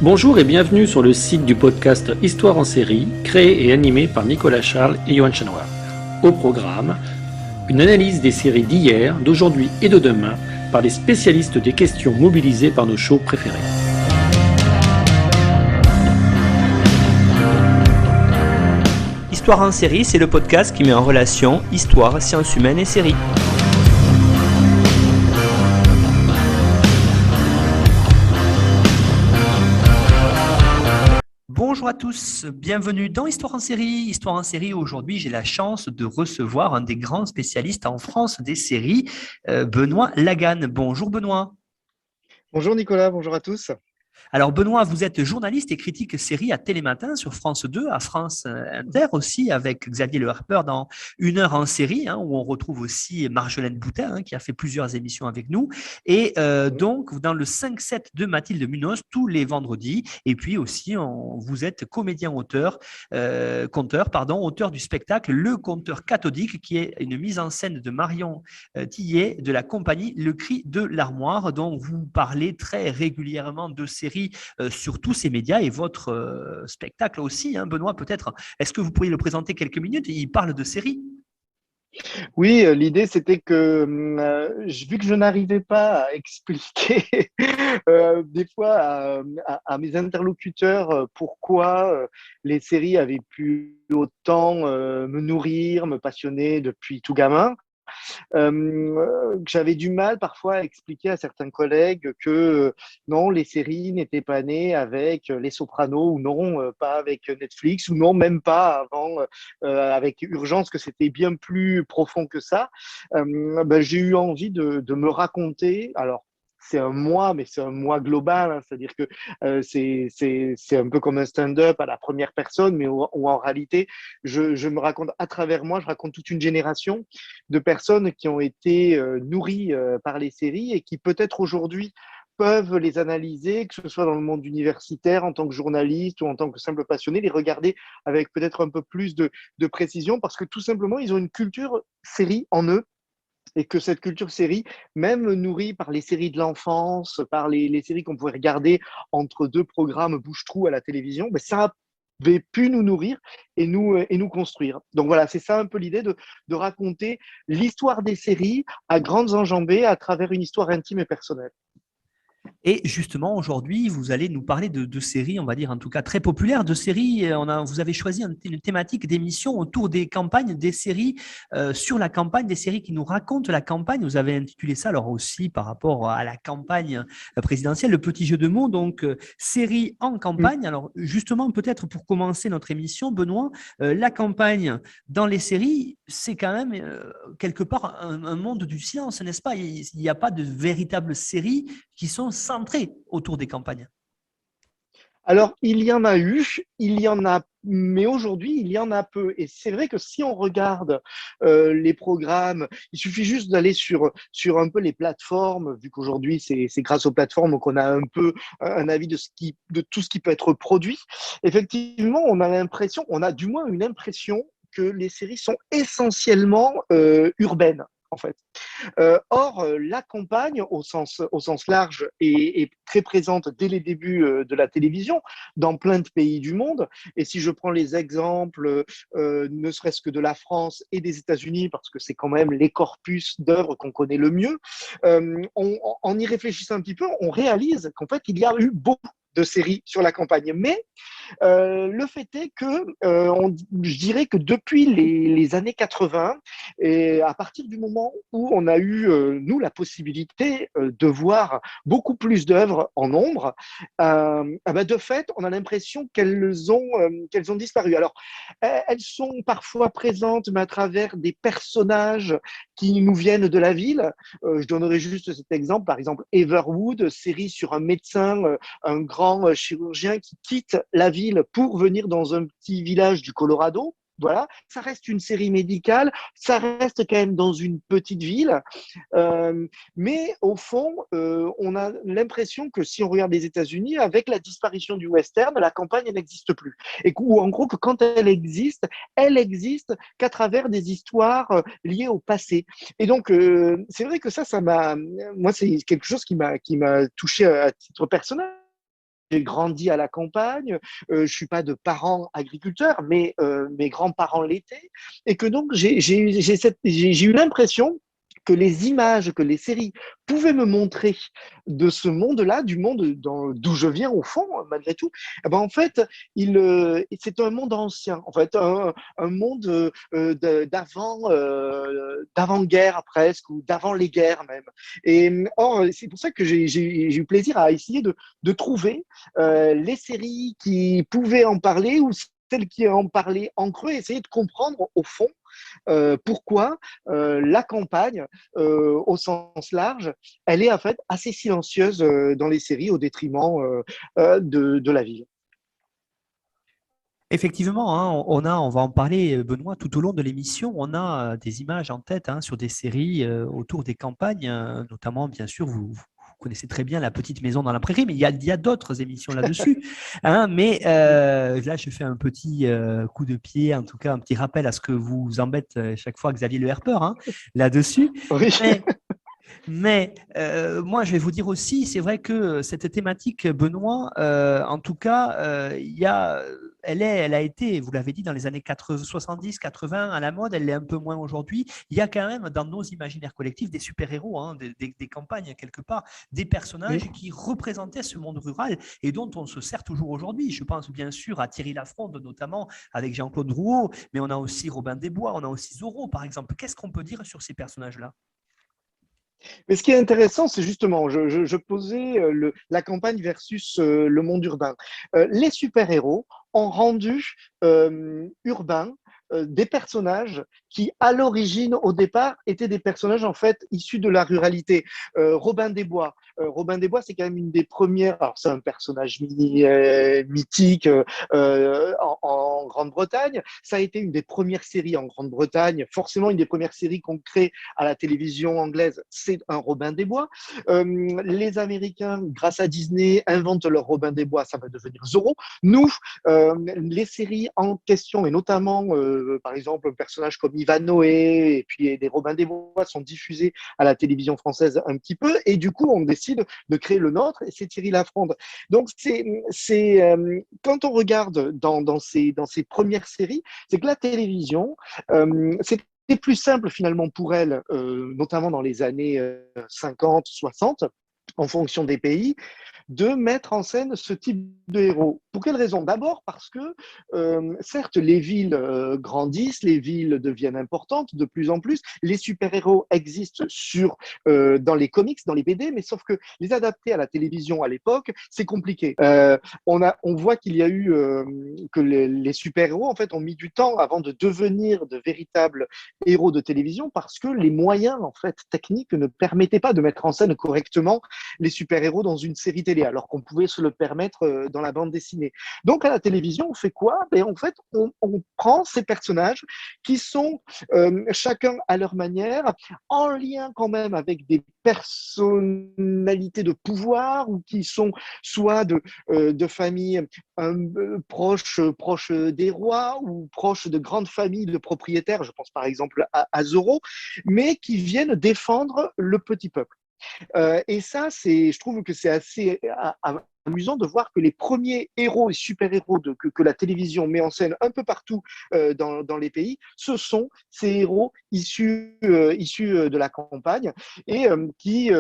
Bonjour et bienvenue sur le site du podcast Histoire en série, créé et animé par Nicolas Charles et Johan Chanoir. Au programme, une analyse des séries d'hier, d'aujourd'hui et de demain par les spécialistes des questions mobilisées par nos shows préférés. Histoire en série, c'est le podcast qui met en relation histoire, sciences humaines et séries. Bonjour à tous, bienvenue dans Histoire en série. Histoire en série, aujourd'hui, j'ai la chance de recevoir un des grands spécialistes en France des séries, Benoît Laganne. Bonjour Benoît. Bonjour Nicolas, bonjour à tous. Alors Benoît, vous êtes journaliste et critique série à Télématin sur France 2, à France Inter aussi, avec Xavier Le Harper dans Une heure en série, où on retrouve aussi Marjolaine Boutin, qui a fait plusieurs émissions avec nous. Et donc, dans le 5-7 de Mathilde Munoz, tous les vendredis. Et puis aussi, vous êtes comédien-auteur, auteur du spectacle Le Conteur cathodique, qui est une mise en scène de Marion Tillet de la compagnie Le Cri de l'Armoire, dont vous parlez très régulièrement de séries sur tous ces médias et votre spectacle aussi, Benoît, peut-être. Est-ce que vous pourriez le présenter quelques minutes? Il parle de séries. Oui, l'idée c'était que vu que je n'arrivais pas à expliquer des fois à mes interlocuteurs pourquoi les séries avaient pu autant me nourrir, me passionner depuis tout gamin, que j'avais du mal parfois à expliquer à certains collègues que non, les séries n'étaient pas nées avec Les Sopranos ou non, pas avec Netflix ou non, même pas avant avec Urgence, que c'était bien plus profond que ça. J'ai eu envie de me raconter. Alors, c'est un moi, mais c'est un moi global, c'est-à-dire que c'est un peu comme un stand-up à la première personne, mais où en réalité, je me raconte à travers moi, je raconte toute une génération de personnes qui ont été nourries par les séries et qui peut-être aujourd'hui peuvent les analyser, que ce soit dans le monde universitaire, en tant que journaliste ou en tant que simple passionné, les regarder avec peut-être un peu plus de précision, parce que tout simplement, ils ont une culture série en eux, et que cette culture série, même nourrie par les séries de l'enfance, par les séries qu'on pouvait regarder entre deux programmes bouche-trou à la télévision, ça avait pu nous nourrir et nous construire. Donc voilà, c'est ça un peu l'idée de raconter l'histoire des séries à grandes enjambées à travers une histoire intime et personnelle. Et justement, aujourd'hui, vous allez nous parler de séries, on va dire en tout cas très populaires, de séries. Vous avez choisi une thématique d'émission autour des campagnes, des séries sur la campagne, des séries qui nous racontent la campagne. Vous avez intitulé ça alors aussi par rapport à la campagne présidentielle, le petit jeu de mots, donc séries en campagne. Alors justement, peut-être pour commencer notre émission, Benoît, la campagne dans les séries, c'est quand même quelque part un monde du silence, n'est-ce pas? Il n'y a pas de véritables séries qui sont centrées autour des campagnes. Alors, il y en a eu, il y en a, mais aujourd'hui, il y en a peu. Et c'est vrai que si on regarde les programmes, il suffit juste d'aller sur un peu les plateformes, vu qu'aujourd'hui, c'est grâce aux plateformes qu'on a un peu un avis de tout ce qui peut être produit. Effectivement, on a du moins une impression que les séries sont essentiellement urbaines, en fait. Or, la campagne, au sens large, est très présente dès les débuts de la télévision dans plein de pays du monde. Et si je prends les exemples, ne serait-ce que de la France et des États-Unis, parce que c'est quand même les corpus d'œuvres qu'on connaît le mieux, en y réfléchissant un petit peu, on réalise qu'en fait, il y a eu beaucoup de séries sur la campagne. Mais le fait est que je dirais que depuis les années 80, et à partir du moment où on a eu, nous, la possibilité de voir beaucoup plus d'œuvres en nombre, de fait, on a l'impression qu'elles ont disparu. Alors, elles sont parfois présentes, mais à travers des personnages qui nous viennent de la ville. Je donnerai juste cet exemple, par exemple, Everwood, série sur un médecin, un grand chirurgien qui quitte la ville pour venir dans un petit village du Colorado. Voilà, ça reste une série médicale, ça reste quand même dans une petite ville, mais au fond, on a l'impression que si on regarde les États-Unis, avec la disparition du western, la campagne elle n'existe plus. Et en gros, que quand elle existe qu'à travers des histoires liées au passé. Et donc, c'est vrai que moi, c'est quelque chose qui m'a touché à titre personnel. j'ai grandi à la campagne, je suis pas de parents agriculteurs, mais mes grands-parents l'étaient, et que donc j'ai eu l'impression que les images que les séries pouvaient me montrer de ce monde-là, du monde d'où je viens au fond, malgré tout, eh ben en fait, c'est un monde ancien, en fait, un monde d'avant-guerre presque, ou d'avant les guerres même. Et or, c'est pour ça que j'ai eu plaisir à essayer de trouver les séries qui pouvaient en parler, ou celles qui en parlaient en creux, essayer de comprendre au fond pourquoi la campagne, au sens large, elle est en fait assez silencieuse dans les séries au détriment de la ville. Effectivement, hein, on va en parler, Benoît, tout au long de l'émission. On a des images en tête, hein, sur des séries autour des campagnes, notamment, bien sûr, vous connaissez très bien La Petite Maison dans la Prairie, mais il y a d'autres émissions là-dessus, hein, mais là, je fais un petit coup de pied, en tout cas un petit rappel à ce que vous embête chaque fois Xavier Le Herpeur, hein, là-dessus. Oui. Mais moi, je vais vous dire aussi, c'est vrai que cette thématique, Benoît, en tout cas, elle a été, vous l'avez dit, dans les années 70, 80 à la mode, elle l'est un peu moins aujourd'hui. Il y a quand même dans nos imaginaires collectifs des super-héros, hein, des campagnes quelque part, des personnages qui représentaient ce monde rural et dont on se sert toujours aujourd'hui. Je pense bien sûr à Thierry Lafronde, notamment avec Jean-Claude Drouot, mais on a aussi Robin des Bois, on a aussi Zorro, par exemple. Qu'est-ce qu'on peut dire sur ces personnages-là? Mais ce qui est intéressant, c'est justement, je posais la campagne versus le monde urbain. Les super-héros ont rendu urbain des personnages qui, à l'origine, au départ, étaient des personnages en fait issus de la ruralité. Robin des Bois. Robin des Bois, c'est quand même une des premières. Alors, c'est un personnage mythique en Grande-Bretagne. Ça a été une des premières séries en Grande-Bretagne. Forcément, une des premières séries qu'on crée à la télévision anglaise, c'est un Robin des Bois. Les Américains, grâce à Disney, inventent leur Robin des Bois. Ça va devenir Zorro. Nous, les séries en question, et notamment par exemple un personnage comme Ivan Noé et puis des Robins des Bois sont diffusés à la télévision française un petit peu, et du coup on décide de créer le nôtre, et c'est Thierry Lafronde. Donc quand on regarde dans ces premières séries, c'est que la télévision, c'était plus simple finalement pour elle, notamment dans les années 50, 60, en fonction des pays, de mettre en scène ce type de héros. Pour quelle raison? D'abord parce que, certes, les villes grandissent, les villes deviennent importantes de plus en plus, les super-héros existent dans les comics, dans les BD, mais sauf que les adapter à la télévision à l'époque, c'est compliqué. On voit qu'il y a eu que les super-héros en fait ont mis du temps avant de devenir de véritables héros de télévision, parce que les moyens en fait techniques ne permettaient pas de mettre en scène correctement les super-héros dans une série télé, alors qu'on pouvait se le permettre dans la bande dessinée. Donc à la télévision, on fait quoi? En fait, on prend ces personnages qui sont chacun à leur manière, en lien quand même avec des personnalités de pouvoir, ou qui sont soit de familles proches des rois, ou proches de grandes familles de propriétaires, je pense par exemple à Zorro, mais qui viennent défendre le petit peuple. Et ça, je trouve que c'est assez amusant de voir que les premiers héros et super-héros que la télévision met en scène un peu partout dans les pays, ce sont ces héros issus de la campagne, et qui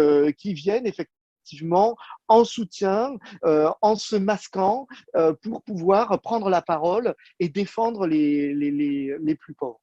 viennent effectivement en soutien, en se masquant, pour pouvoir prendre la parole et défendre les plus pauvres.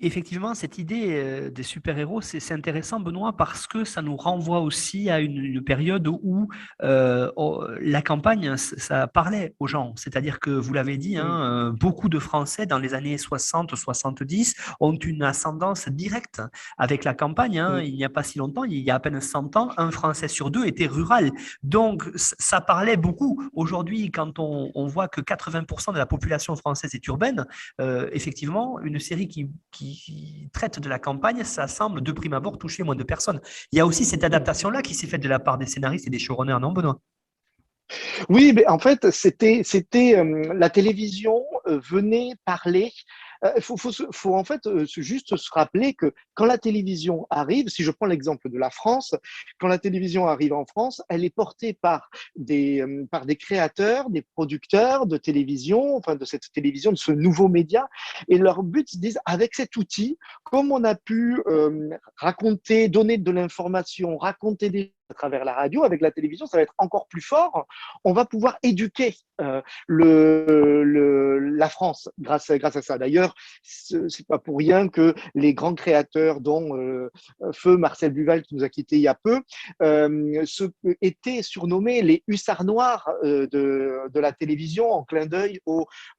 Effectivement, cette idée des super-héros, c'est intéressant, Benoît, parce que ça nous renvoie aussi à une période où la campagne, ça parlait aux gens. C'est-à-dire que, vous l'avez dit, hein, beaucoup de Français, dans les années 60-70, ont une ascendance directe avec la campagne. Hein. Il n'y a pas si longtemps, il y a à peine 100 ans, un Français sur deux était rural. Donc, ça parlait beaucoup. Aujourd'hui, quand on voit que 80% de la population française est urbaine, effectivement, une série qui traite de la campagne, ça semble de prime abord toucher moins de personnes. Il y a aussi cette adaptation-là qui s'est faite de la part des scénaristes et des showrunners, non, Benoît? Oui, mais en fait, c'était la télévision venait parler faut en fait juste se rappeler que quand la télévision arrive, si je prends l'exemple de la France, quand la télévision arrive en France, elle est portée par des créateurs, des producteurs de télévision, enfin de cette télévision, de ce nouveau média. Et leur but, ils se disent, avec cet outil, comme on a pu raconter, donner de l'information, raconter des à travers la radio, avec la télévision, ça va être encore plus fort. On va pouvoir éduquer la France grâce à ça. D'ailleurs, c'est pas pour rien que les grands créateurs, dont feu Marcel Buval qui nous a quittés il y a peu, étaient surnommés les hussards noirs de la télévision, en clin d'œil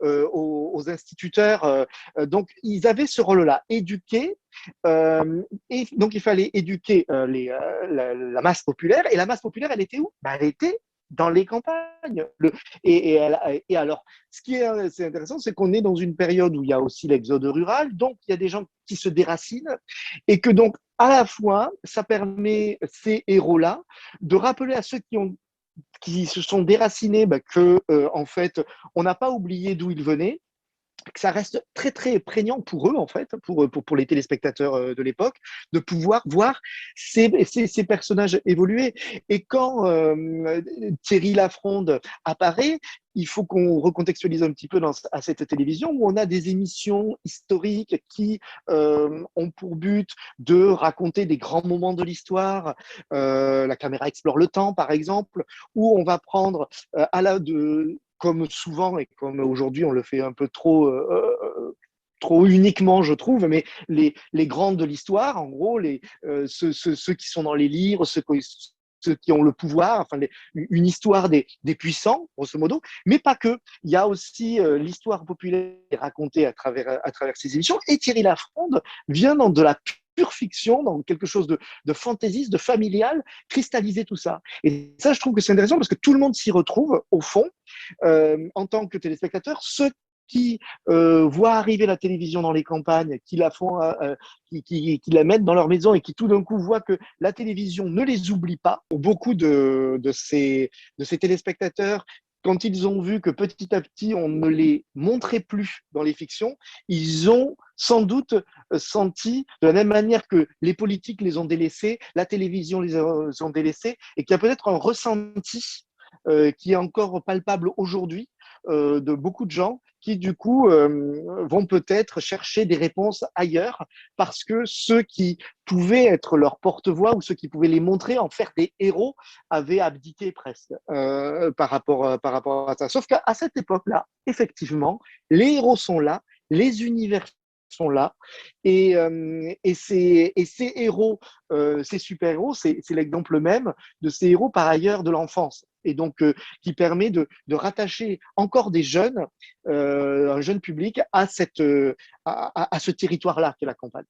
aux instituteurs. Donc, ils avaient ce rôle-là, éduquer. Et donc, il fallait éduquer la masse populaire. Et la masse populaire, elle était où? Elle était dans les campagnes. Et alors, ce qui est c'est intéressant, c'est qu'on est dans une période où il y a aussi l'exode rural, donc il y a des gens qui se déracinent, et que donc, à la fois, ça permet ces héros-là de rappeler à ceux qui se sont déracinés que, en fait, on n'a pas oublié d'où ils venaient, que ça reste très très prégnant pour eux en fait, pour les téléspectateurs de l'époque, de pouvoir voir ces personnages évoluer. Et quand Thierry Lafronde apparaît, il faut qu'on recontextualise un petit peu à cette télévision où on a des émissions historiques qui ont pour but de raconter des grands moments de l'histoire. La caméra explore le temps, par exemple, où on va prendre comme souvent et comme aujourd'hui on le fait un peu trop uniquement, je trouve, mais les grands de l'histoire, en gros, ceux qui sont dans les livres, ceux qui ont le pouvoir, enfin une histoire des puissants, grosso modo, mais pas que. Il y a aussi l'histoire populaire racontée à travers ces émissions. Et Thierry Lafronde vient dans de la pure fiction, dans quelque chose de fantaisiste, de familial, cristalliser tout ça. Et ça, je trouve que c'est intéressant parce que tout le monde s'y retrouve, au fond, en tant que téléspectateur. Ceux qui voient arriver la télévision dans les campagnes, qui la font, qui la mettent dans leur maison et qui tout d'un coup voient que la télévision ne les oublie pas. Pour beaucoup de ces téléspectateurs, quand ils ont vu que petit à petit on ne les montrait plus dans les fictions, ils ont sans doute senti, de la même manière que les politiques les ont délaissés, la télévision les ont délaissés, et qu'il y a peut-être un ressenti qui est encore palpable aujourd'hui de beaucoup de gens qui, du coup, vont peut-être chercher des réponses ailleurs parce que ceux qui pouvaient être leur porte-voix ou ceux qui pouvaient les montrer, en faire des héros, avaient abdiqué presque par rapport à ça. Sauf qu'à cette époque-là, effectivement, les héros sont là, les univers sont là. Et ces héros, ces super-héros, c'est l'exemple même de ces héros par ailleurs de l'enfance. Et donc, qui permet de rattacher encore des jeunes, un jeune public à ce territoire-là qu'est la campagne.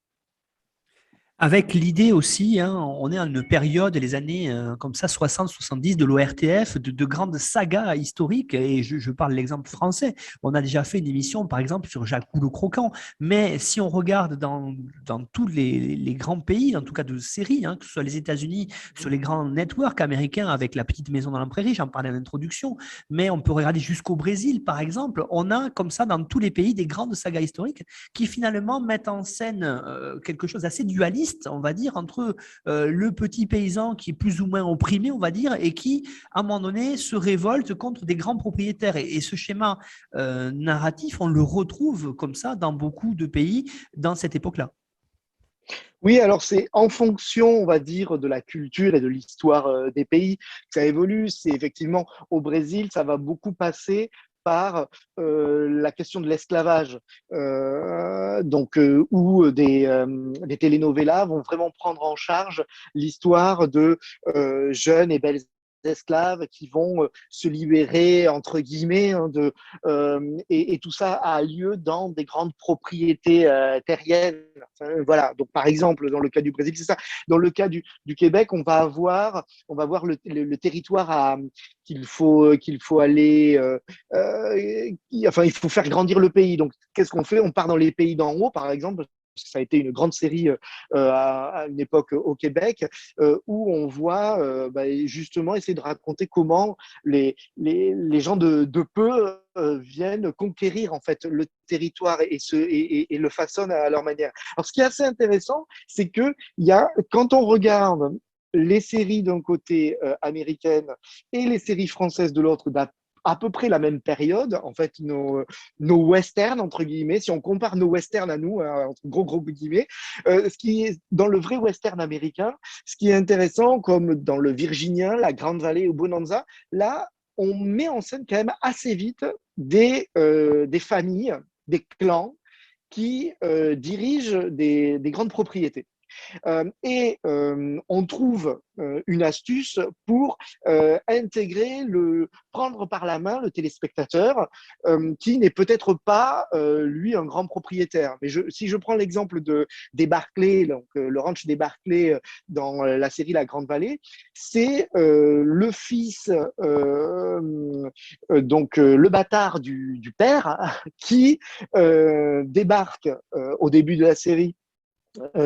Avec l'idée aussi, hein, on est à une période, les années comme ça, 60-70 de l'ORTF, de grandes sagas historiques, et je parle de l'exemple français. On a déjà fait une émission, par exemple, sur Jacques le Croquant, mais si on regarde dans tous les grands pays, en tout cas de séries, hein, que ce soit les États-Unis, sur les grands networks américains avec La Petite Maison dans la Prairie, j'en parlais en introduction, mais on peut regarder jusqu'au Brésil, par exemple. On a comme ça dans tous les pays des grandes sagas historiques qui finalement mettent en scène quelque chose d'assez dualiste, on va dire, entre le petit paysan qui est plus ou moins opprimé, on va dire, et qui, à un moment donné, se révolte contre des grands propriétaires. Et ce schéma narratif, on le retrouve comme ça dans beaucoup de pays dans cette époque-là. Oui, alors c'est en fonction, on va dire, de la culture et de l'histoire des pays que ça évolue. C'est effectivement au Brésil, ça va beaucoup passer par la question de l'esclavage, où des telenovelas vont vraiment prendre en charge l'histoire de jeunes et belles esclaves qui vont se libérer entre guillemets et tout ça a lieu dans des grandes propriétés terriennes. Enfin, voilà. Donc par exemple dans le cas du Brésil c'est ça. Dans le cas du Québec on va avoir le territoire qu'il faut aller enfin il faut faire grandir le pays. Donc qu'est-ce qu'on fait? On part dans les pays d'en haut par exemple parce que ça a été une grande série à une époque au Québec, où on voit justement essayer de raconter comment les gens de peu viennent conquérir en fait le territoire et le façonnent à leur manière. Alors, ce qui est assez intéressant, c'est que quand on regarde les séries d'un côté américaines et les séries françaises de l'autre, à peu près la même période, en fait, nos westerns, entre guillemets, si on compare nos westerns à nous, entre gros guillemets, ce qui est dans le vrai western américain, ce qui est intéressant, comme dans le Virginien, la Grande Vallée ou Bonanza, là, on met en scène quand même assez vite des familles, des clans qui dirigent des grandes propriétés. On trouve une astuce pour prendre par la main le téléspectateur qui n'est peut-être pas, lui, un grand propriétaire. Mais si je prends l'exemple des Barclay, donc le ranch des Barclay dans la série La Grande Vallée, c'est le fils, le bâtard du père, qui débarque au début de la série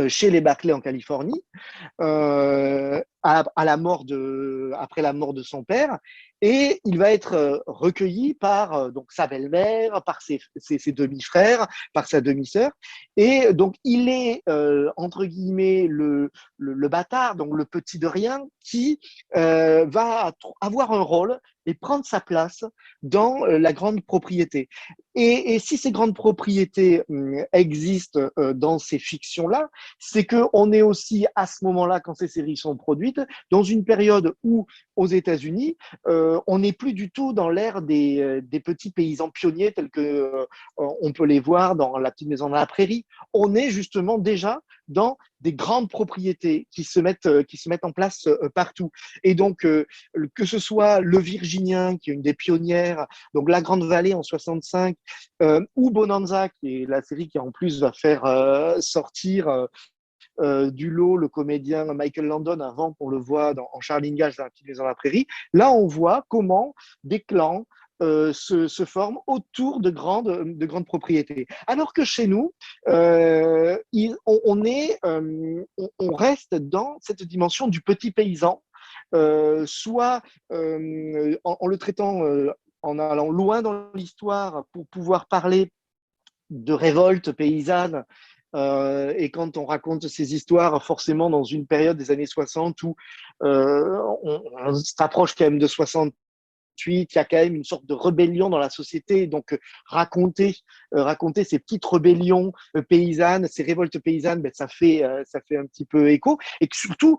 chez les Barclay en Californie, après la mort de son père, et il va être recueilli par donc sa belle-mère, par ses demi-frères, par sa demi-sœur, et donc il est entre guillemets le bâtard, donc le petit de rien, qui va avoir un rôle et prendre sa place dans la grande propriété. Et si ces grandes propriétés existent dans ces fictions-là, c'est qu'on est aussi à ce moment-là, quand ces séries sont produites, dans une période où, aux États-Unis, on n'est plus du tout dans l'ère des petits paysans pionniers tels que on peut les voir dans La Petite Maison dans la Prairie. On est justement déjà dans des grandes propriétés qui se mettent en place partout. Et donc, que ce soit Le Virginien, qui est une des pionnières, donc La Grande Vallée en 65, ou Bonanza, qui est la série qui en plus va faire sortir du lot le comédien Michael Landon avant qu'on le voit en Charlie Gage dans La Petite Maison dans la Prairie. Là, on voit comment des clans se forment autour de grandes propriétés. Alors que chez nous, on reste dans cette dimension du petit paysan, soit en le traitant en allant loin dans l'histoire pour pouvoir parler de révolte paysanne. Et quand on raconte ces histoires, forcément dans une période des années 60 où on s'approche quand même de 68, il y a quand même une sorte de rébellion dans la société. Donc raconter ces petites rébellions paysannes, ces révoltes paysannes, ça fait un petit peu écho. Et que surtout,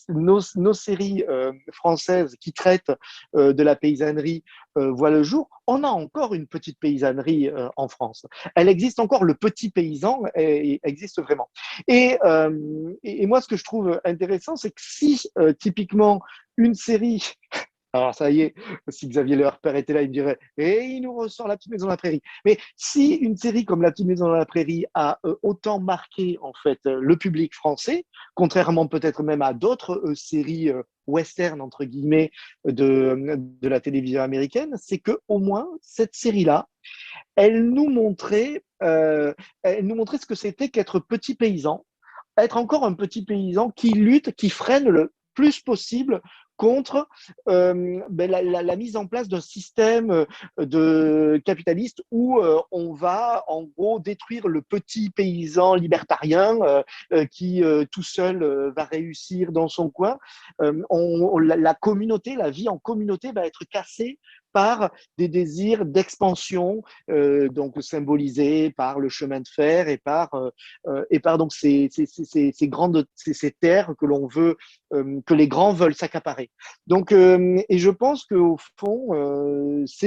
nos séries françaises qui traitent de la paysannerie voient le jour, on a encore une petite paysannerie en France. Elle existe encore, le petit paysan existe vraiment. Et moi, ce que je trouve intéressant, c'est que si typiquement une série alors, ça y est, si Xavier Le Harper était là, il me dirait et il nous ressort La Petite Maison dans la Prairie. Mais si une série comme La Petite Maison dans la Prairie a autant marqué en fait le public français, contrairement peut-être même à d'autres séries western entre guillemets de la télévision américaine, c'est que au moins cette série-là, elle nous montrait ce que c'était qu'être petit paysan, être encore un petit paysan qui lutte, qui freine le plus possible contre la mise en place d'un système de capitaliste où on va en gros détruire le petit paysan libertarien qui tout seul va réussir dans son coin. La communauté, la vie en communauté va être cassée par des désirs d'expansion, donc symbolisés par le chemin de fer et par donc ces terres que l'on veut, que les grands veulent s'accaparer. Donc, et je pense qu'au fond, ce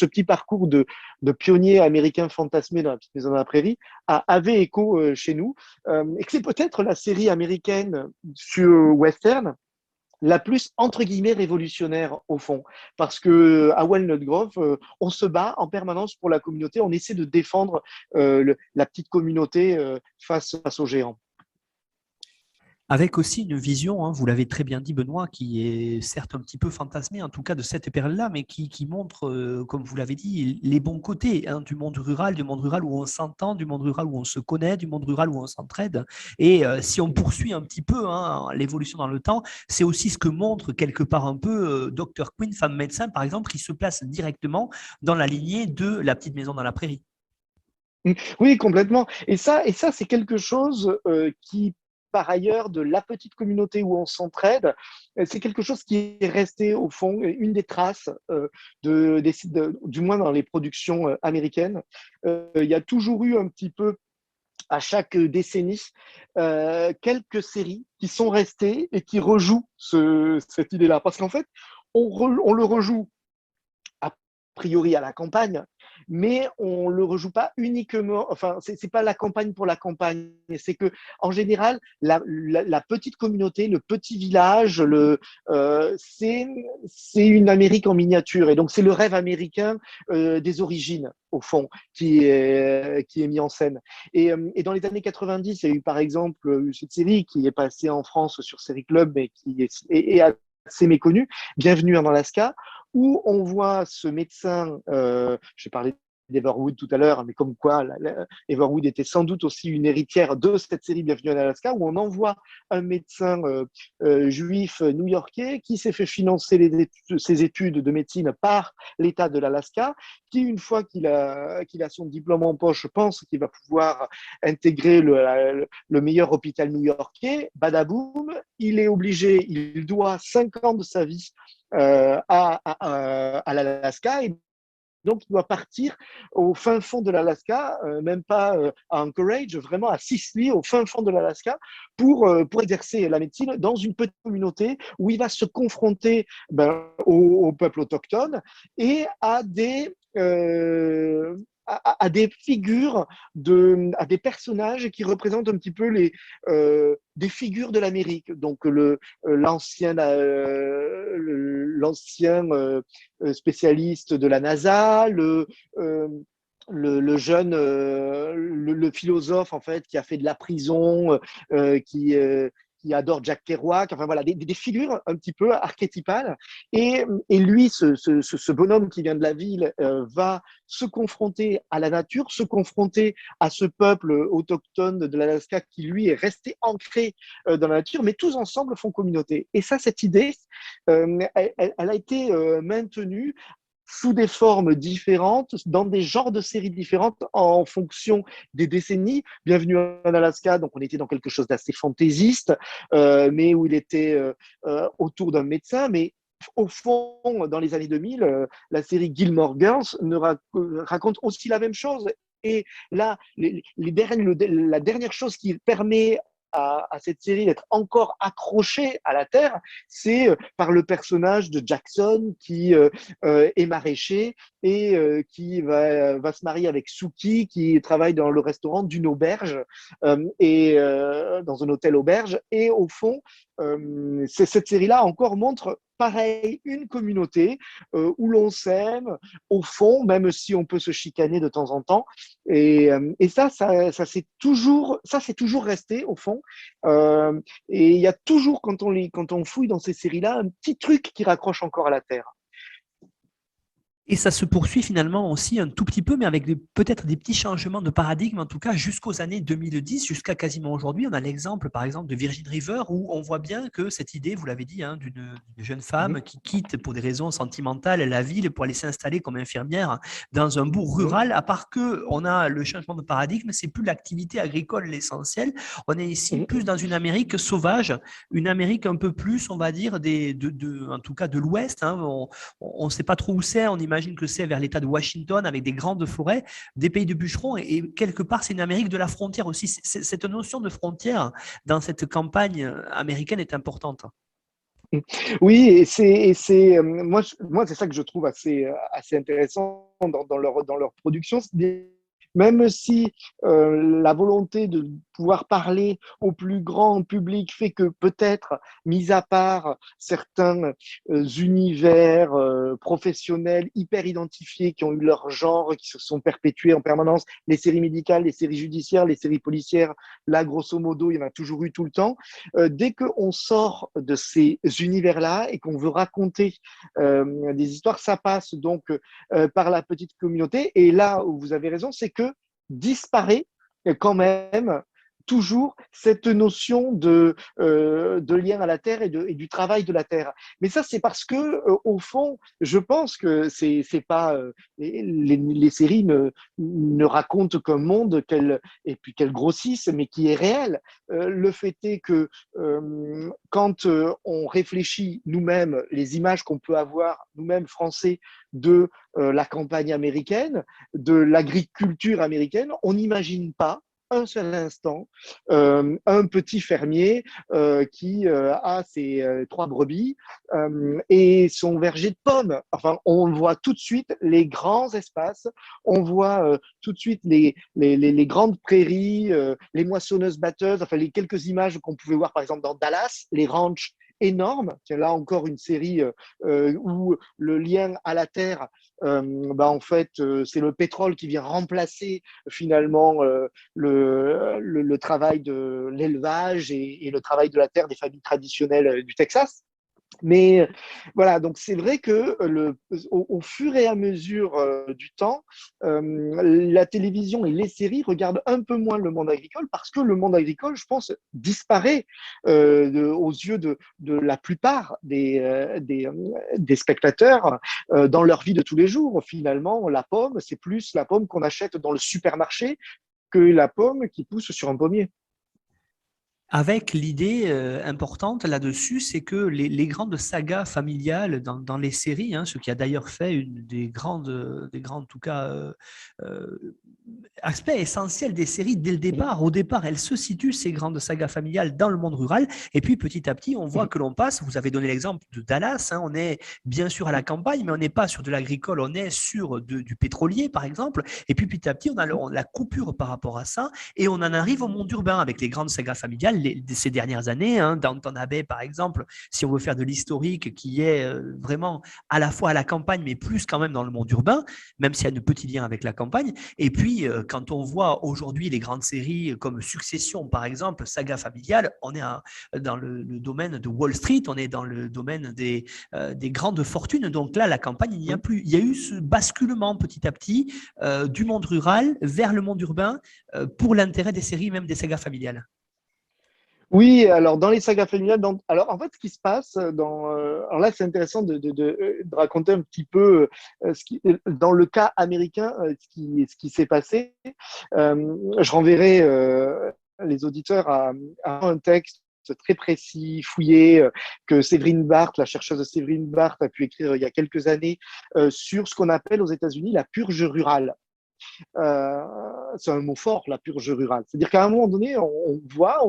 petit parcours de pionnier américain fantasmé dans La Petite Maison dans la Prairie avait écho chez nous, et que c'est peut-être la série américaine sur western la plus entre guillemets révolutionnaire au fond, parce que à Walnut Grove, on se bat en permanence pour la communauté, on essaie de défendre la petite communauté face aux géants. Avec aussi une vision, hein, vous l'avez très bien dit Benoît, qui est certes un petit peu fantasmée, en tout cas de cette période-là, mais qui montre, comme vous l'avez dit, les bons côtés hein, du monde rural où on s'entend, du monde rural où on se connaît, du monde rural où on s'entraide. Et si on poursuit un petit peu hein, l'évolution dans le temps, c'est aussi ce que montre quelque part un peu Dr Quinn, femme médecin, par exemple, qui se place directement dans la lignée de La petite maison dans la prairie. Oui, complètement. Et ça, c'est quelque chose qui, par ailleurs, de la petite communauté où on s'entraide, c'est quelque chose qui est resté au fond, une des traces du moins dans les productions américaines. Il y a toujours eu un petit peu à chaque décennie quelques séries qui sont restées et qui rejouent cette idée-là. Parce qu'en fait, on le rejoue a priori à la campagne, mais on le rejoue pas uniquement. Enfin, c'est pas la campagne pour la campagne. C'est que en général, la petite communauté, le petit village, c'est une Amérique en miniature. Et donc c'est le rêve américain des origines au fond qui est mis en scène. Et dans les années 90, il y a eu par exemple cette série qui est passée en France sur Série Club, mais qui est assez méconnue, Bienvenue en Alaska, où on voit ce médecin, j'ai parlé d'Everwood tout à l'heure, mais comme quoi Everwood était sans doute aussi une héritière de cette série Bienvenue en Alaska, où on envoie un médecin juif new-yorkais qui s'est fait financer ses études de médecine par l'État de l'Alaska, qui, une fois qu'il a son diplôme en poche, pense qu'il va pouvoir intégrer le meilleur hôpital new-yorkais. Badaboum, il doit 5 ans de sa vie à l'Alaska. Et donc, il doit partir au fin fond de l'Alaska, même pas à Anchorage, vraiment à Sisley, au fin fond de l'Alaska, pour exercer la médecine dans une petite communauté où il va se confronter au peuple autochtone et à des figures, à des personnages qui représentent un petit peu des figures de l'Amérique. Donc, l'ancien spécialiste de la NASA, le jeune, le philosophe en fait qui a fait de la prison, euh, qui euh, qui adore Jack Kerouac, enfin voilà, des figures un petit peu archétypales. Et lui, ce bonhomme qui vient de la ville, va se confronter à la nature, se confronter à ce peuple autochtone de l'Alaska qui, lui, est resté ancré dans la nature, mais tous ensemble font communauté. Et ça, cette idée, elle a été maintenue sous des formes différentes, dans des genres de séries différentes en fonction des décennies. Bienvenue en Alaska, donc on était dans quelque chose d'assez fantaisiste, mais où il était autour d'un médecin. Mais au fond, dans les années 2000, la série Gilmore Girls raconte aussi la même chose. Et là, la dernière chose qui permet à cette série d'être encore accrochée à la Terre, c'est par le personnage de Jackson qui est maraîcher et qui va se marier avec Suki qui travaille dans le restaurant d'une auberge dans un hôtel auberge. Et au fond, cette série-là encore montre pareil, une communauté où l'on s'aime, au fond, même si on peut se chicaner de temps en temps. Et c'est toujours resté, au fond. Et il y a toujours, quand on fouille dans ces séries-là, un petit truc qui raccroche encore à la Terre. Et ça se poursuit finalement aussi un tout petit peu, mais avec peut-être des petits changements de paradigme, en tout cas jusqu'aux années 2010, jusqu'à quasiment aujourd'hui. On a l'exemple, par exemple, de Virgin River, où on voit bien que cette idée, vous l'avez dit, hein, d'une jeune femme qui quitte pour des raisons sentimentales la ville pour aller s'installer comme infirmière dans un bourg rural, à part que on a le changement de paradigme, c'est plus l'activité agricole l'essentiel. On est ici plus dans une Amérique sauvage, une Amérique un peu plus, on va dire, en tout cas de l'Ouest. Hein. On ne sait pas trop où c'est, on imagine que c'est vers l'État de Washington avec des grandes forêts, des pays de bûcherons et quelque part c'est une Amérique de la frontière aussi. Cette notion de frontière dans cette campagne américaine est importante. Oui, moi, c'est ça que je trouve assez intéressant dans leur production. Même si la volonté pouvoir parler au plus grand public fait que peut-être, mis à part certains univers professionnels hyper identifiés qui ont eu leur genre, qui se sont perpétués en permanence, les séries médicales, les séries judiciaires, les séries policières, là, grosso modo, il y en a toujours eu tout le temps. Dès qu'on sort de ces univers-là et qu'on veut raconter des histoires, ça passe donc par la petite communauté. Et là où vous avez raison, c'est que disparaît quand même toujours cette notion de lien à la terre et du travail de la terre. Mais ça, c'est parce que, au fond, je pense que c'est pas les séries ne racontent qu'un monde et puis qu'elles grossissent, mais qui est réel. Le fait est que quand on réfléchit nous-mêmes les images qu'on peut avoir nous-mêmes français de la campagne américaine, de l'agriculture américaine, on n'imagine pas un seul instant un petit fermier qui a ses 3 brebis et son verger de pommes. Enfin, on voit tout de suite les grands espaces, on voit tout de suite les grandes prairies, les moissonneuses-batteuses, enfin les quelques images qu'on pouvait voir par exemple dans Dallas, les ranchs énormes. Tiens, là encore une série où le lien à la terre, en fait, c'est le pétrole qui vient remplacer finalement le travail de l'élevage et le travail de la terre des familles traditionnelles du Texas. Mais voilà, donc c'est vrai que au fur et à mesure du temps, la télévision et les séries regardent un peu moins le monde agricole parce que le monde agricole, je pense, disparaît aux yeux de la plupart des spectateurs dans leur vie de tous les jours. Finalement, la pomme, c'est plus la pomme qu'on achète dans le supermarché que la pomme qui pousse sur un pommier. Avec l'idée importante là-dessus, c'est que les grandes sagas familiales dans les séries, ce qui a d'ailleurs fait une des grands en tout cas, aspects essentiels des séries dès le départ. Au départ, elles se situent, ces grandes sagas familiales, dans le monde rural. Et puis, petit à petit, on voit que l'on passe, vous avez donné l'exemple de Dallas, on est bien sûr à la campagne, mais on n'est pas sur de l'agricole, on est sur du pétrolier, par exemple. Et puis, petit à petit, on a la coupure par rapport à ça. Et on en arrive au monde urbain avec les grandes sagas familiales de ces dernières années. Downton Abbey, par exemple, si on veut faire de l'historique, qui est vraiment à la fois à la campagne, mais plus quand même dans le monde urbain, même s'il y a de petits liens avec la campagne. Et puis, quand on voit aujourd'hui les grandes séries comme Succession, par exemple, saga familiale, on est dans le domaine de Wall Street, on est dans le domaine des grandes fortunes. Donc là, la campagne, il n'y a plus. Il y a eu ce basculement petit à petit du monde rural vers le monde urbain pour l'intérêt des séries, même des sagas familiales. Oui, alors dans les sagas familiales, alors en fait, ce qui se passe alors là, c'est intéressant de raconter un petit peu dans le cas américain, ce qui s'est passé. Je renverrai les auditeurs à un texte très précis, fouillé, que Séverine Barth, la chercheuse Séverine Barth, a pu écrire il y a quelques années sur ce qu'on appelle aux États-Unis la purge rurale. C'est un mot fort, la purge rurale. C'est-à-dire qu'à un moment donné, on voit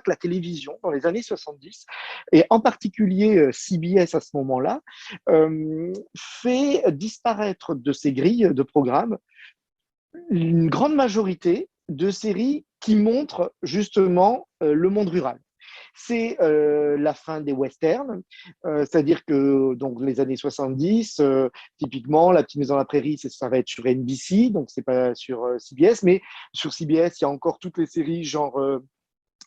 que la télévision, dans les années 70, et en particulier CBS à ce moment-là, fait disparaître de ses grilles de programmes une grande majorité de séries qui montrent justement le monde rural. C'est la fin des westerns, c'est-à-dire que donc les années 70, typiquement La Petite Maison à la Prairie, ça va être sur NBC, donc c'est pas sur CBS, mais sur CBS, il y a encore toutes les séries genre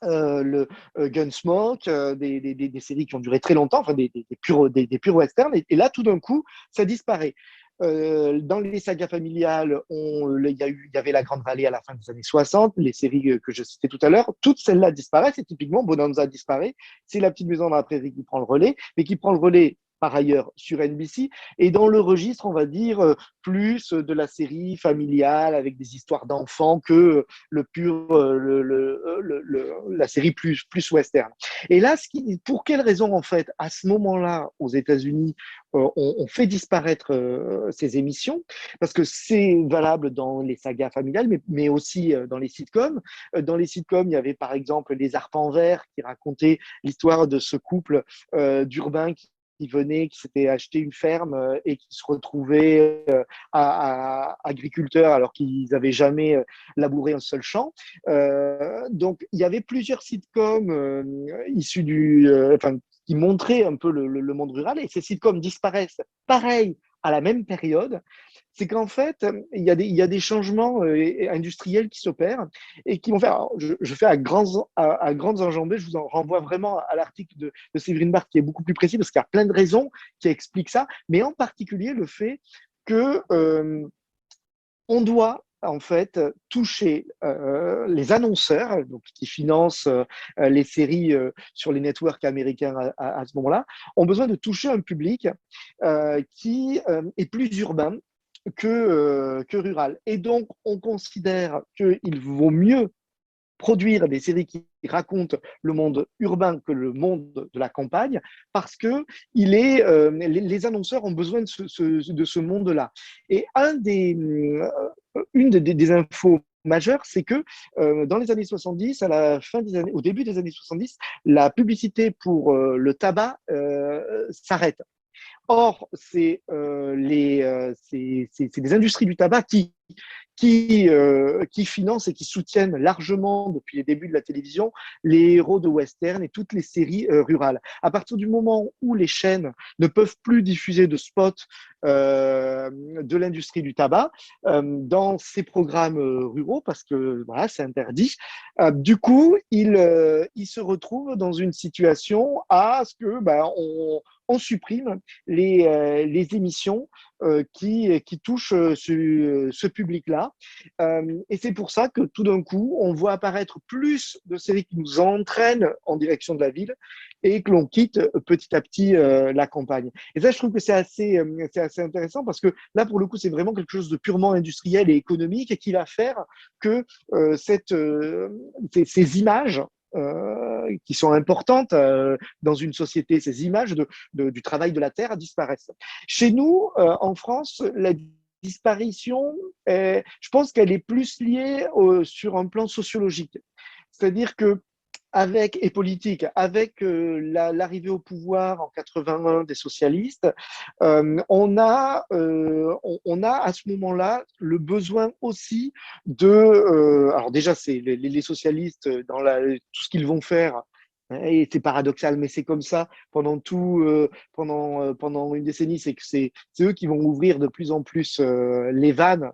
le Gunsmoke, des séries qui ont duré très longtemps, enfin des purs westerns, et là tout d'un coup, ça disparaît. Dans les sagas familiales, il y avait La Grande Vallée à la fin des années 60, les séries que je citais tout à l'heure, toutes celles-là disparaissent, et typiquement Bonanza disparaît, c'est La Petite Maison dans la Prairie qui prend le relais, mais qui prend le relais par ailleurs sur NBC, et dans le registre, on va dire, plus de la série familiale avec des histoires d'enfants que la série plus western. Et là, pour quelle raison, en fait, à ce moment-là, aux États-Unis, on fait disparaître ces émissions, parce que c'est valable dans les sagas familiales, mais aussi dans les sitcoms. Dans les sitcoms, il y avait par exemple Les Arpents Verts qui racontaient l'histoire de ce couple d'urbains qui venaient, qui s'étaient acheté une ferme et qui se retrouvaient agriculteurs alors qu'ils n'avaient jamais labouré un seul champ. Donc, il y avait plusieurs sitcoms issus enfin, qui montraient un peu le monde rural, et ces sitcoms disparaissent pareil à la même période. C'est qu'en fait, il y a des changements industriels qui s'opèrent et qui vont faire. Alors, je fais à grandes enjambées, je vous en renvoie vraiment à l'article de Séverine Barthes qui est beaucoup plus précis parce qu'il y a plein de raisons qui expliquent ça, mais en particulier le fait que on doit en fait toucher les annonceurs donc, qui financent les séries sur les networks américains à ce moment-là, ont besoin de toucher un public qui est plus urbain que rural. Et donc, on considère qu'il vaut mieux produire des séries qui racontent le monde urbain que le monde de la campagne, parce que les annonceurs ont besoin de ce monde-là. Et une des infos majeures, c'est que dans les années 70, au début des années 70, la publicité pour le tabac s'arrête. Or, c'est des industries du tabac qui financent et qui soutiennent largement, depuis les débuts de la télévision, les héros de western et toutes les séries rurales. À partir du moment où les chaînes ne peuvent plus diffuser de spots de l'industrie du tabac dans ces programmes ruraux, parce que voilà, c'est interdit, du coup, ils se retrouvent dans une situation à ce que on supprime les émissions qui touchent ce public-là. Et c'est pour ça que tout d'un coup, on voit apparaître plus de séries qui nous entraînent en direction de la ville et que l'on quitte petit à petit la campagne. Et ça, je trouve que c'est assez intéressant parce que là, pour le coup, c'est vraiment quelque chose de purement industriel et économique et qui va faire que ces images qui sont importantes dans une société, ces images du travail de la terre disparaissent. Chez nous, en France, la disparition, je pense qu'elle est plus liée sur un plan sociologique. C'est-à-dire que et politique, avec l'arrivée au pouvoir en 81 des socialistes, on a à ce moment-là le besoin aussi alors déjà c'est les socialistes dans tout ce qu'ils vont faire. Et c'est paradoxal, mais c'est comme ça pendant une décennie, c'est que c'est eux qui vont ouvrir de plus en plus les vannes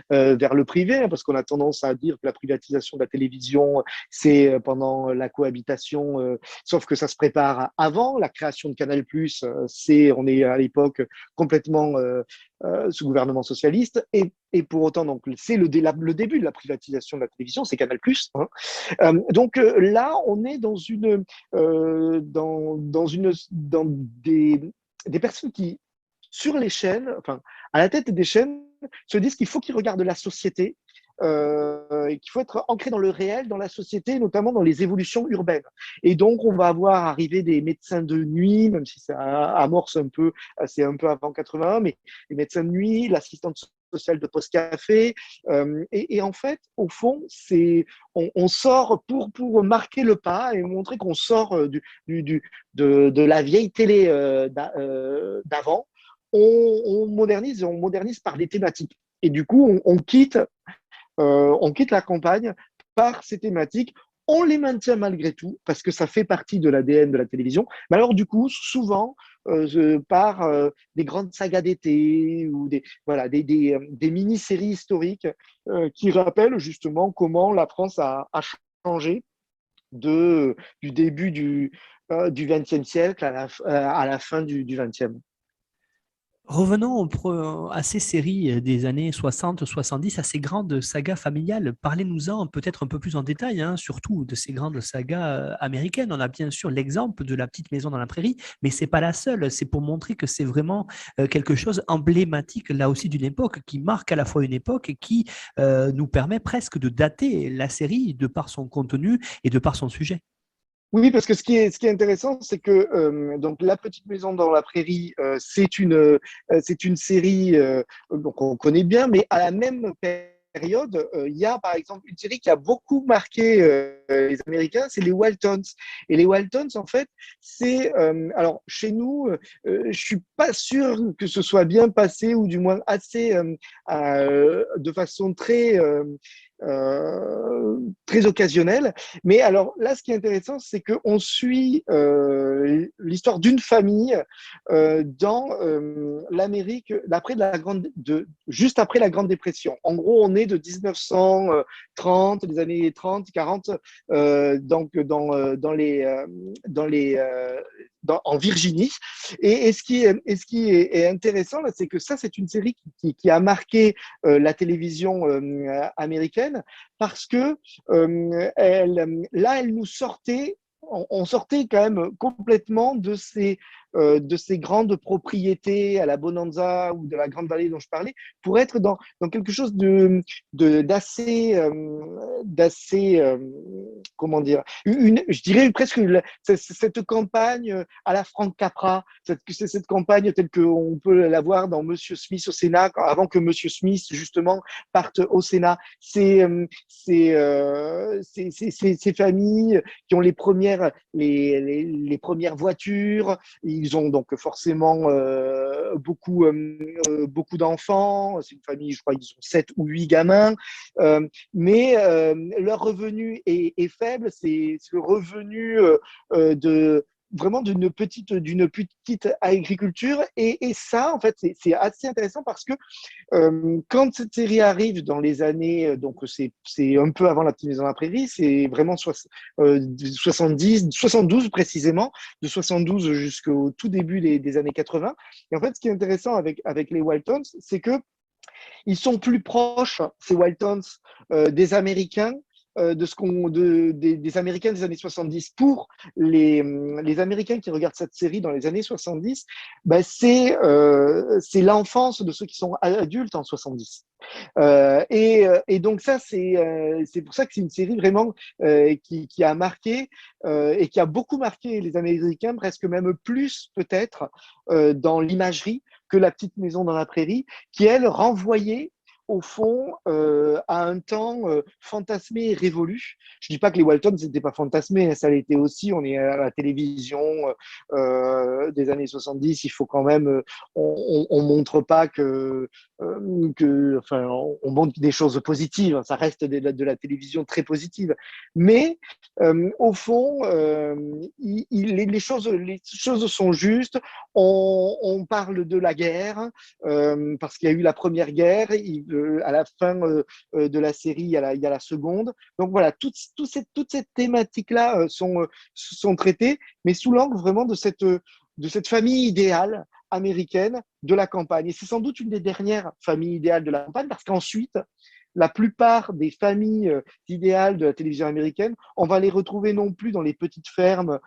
vers le privé, hein, parce qu'on a tendance à dire que la privatisation de la télévision, c'est pendant la cohabitation, sauf que ça se prépare avant la création de Canal+. On est à l'époque complètement sous gouvernement socialiste, et pour autant, donc c'est le début de la privatisation de la télévision, c'est Canal+. Hein. Donc là, on est dans des personnes qui, sur les chaînes, enfin, à la tête des chaînes, se disent qu'il faut qu'ils regardent la société, et qu'il faut être ancré dans le réel, dans la société, notamment dans les évolutions urbaines. Et donc, on va avoir arrivé des médecins de nuit, même si ça amorce un peu, c'est un peu avant 81, mais les médecins de nuit, l'assistante sociale de Post Café, et en fait, au fond, on sort pour marquer le pas et montrer qu'on sort de la vieille télé d'avant. On modernise par les thématiques. Et du coup, on quitte la campagne par ces thématiques. On les maintient malgré tout parce que ça fait partie de l'ADN de la télévision. Mais alors, du coup, souvent, par des grandes sagas d'été ou des mini-séries historiques qui rappellent justement comment la France a changé du début du XXe siècle à la fin du XXe. Revenons à ces séries des années 60-70, à ces grandes sagas familiales. Parlez-nous-en peut-être un peu plus en détail, hein, surtout de ces grandes sagas américaines. On a bien sûr l'exemple de La Petite Maison dans la Prairie, mais ce n'est pas la seule. C'est pour montrer que c'est vraiment quelque chose emblématique, là aussi, d'une époque qui marque à la fois une époque et qui nous permet presque de dater la série de par son contenu et de par son sujet. Oui, parce que ce qui est intéressant, c'est que donc La Petite Maison dans la Prairie, c'est une série donc on connaît bien, mais à la même période période, il y a par exemple une série qui a beaucoup marqué les Américains, c'est les Waltons. Et les Waltons, en fait, c'est alors chez nous, je suis pas sûr que ce soit bien passé ou du moins assez de façon très occasionnelle. Mais alors là, ce qui est intéressant, c'est qu'on suit l'histoire d'une famille dans l'Amérique juste après la Grande Dépression. En gros, on est de 1930, les années 30, 40, donc en Virginie. Et ce qui est intéressant, là, c'est que ça, c'est une série qui a marqué la télévision américaine parce que là, elle nous sortait on sortait quand même complètement de ces grandes propriétés à la Bonanza ou de la Grande Vallée dont je parlais, pour être dans quelque chose d'assez, comment dire, je dirais presque cette campagne à la Frank Capra, cette campagne telle qu'on peut la voir dans Monsieur Smith au Sénat, avant que Monsieur Smith justement parte au Sénat. Ces familles qui ont les premières voitures. Ils ont donc forcément beaucoup d'enfants. C'est une famille, je crois, ils ont 7 ou 8 gamins. Mais leur revenu est faible. C'est le revenu de vraiment d'une petite agriculture. Et ça, en fait, c'est assez intéressant parce que quand cette série arrive dans les années, donc c'est un peu avant La Petite Maison dans la Prairie, c'est vraiment 72 précisément, de 72 jusqu'au tout début des années 80. Et en fait, ce qui est intéressant avec les Waltons, c'est que ils sont plus proches, ces Waltons, des Américains des Américains des années 70. Pour les Américains qui regardent cette série dans les années 70, ben c'est l'enfance de ceux qui sont adultes en 70. Et donc ça, c'est pour ça que c'est une série vraiment qui a marqué et qui a beaucoup marqué les Américains, presque même plus peut-être dans l'imagerie que La Petite Maison dans la Prairie, qui elle renvoyait au fond à un temps fantasmé et révolu. Je dis pas que les Waltons n'étaient pas fantasmés, ça l'était aussi. On est à la télévision des années 70, il faut quand même, on montre pas enfin, on montre des choses positives. Ça reste de la télévision très positive. Mais au fond, les choses sont justes. On parle de la guerre parce qu'il y a eu la première guerre. À la fin de la série, il y a la seconde. Donc voilà, toutes ces thématiques-là sont traitées, mais sous l'angle vraiment de cette famille idéale américaine de la campagne. Et c'est sans doute une des dernières familles idéales de la campagne, parce qu'ensuite, la plupart des familles idéales de la télévision américaine, on va les retrouver non plus dans les petites fermes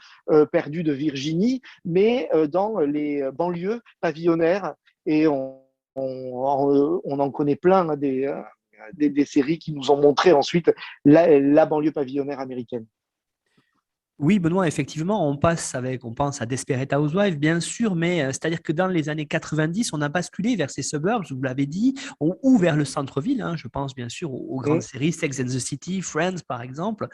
perdues de Virginie, mais dans les banlieues pavillonnaires. Et on en connaît plein hein, des séries qui nous ont montré ensuite la banlieue pavillonnaire américaine. Oui, Benoît, effectivement, on pense à Desperate Housewives, bien sûr, mais c'est-à-dire que dans les années 90, on a basculé vers ces suburbs, vous l'avez dit, ou vers le centre-ville. Hein, je pense bien sûr aux grandes séries Sex and the City, Friends, par exemple,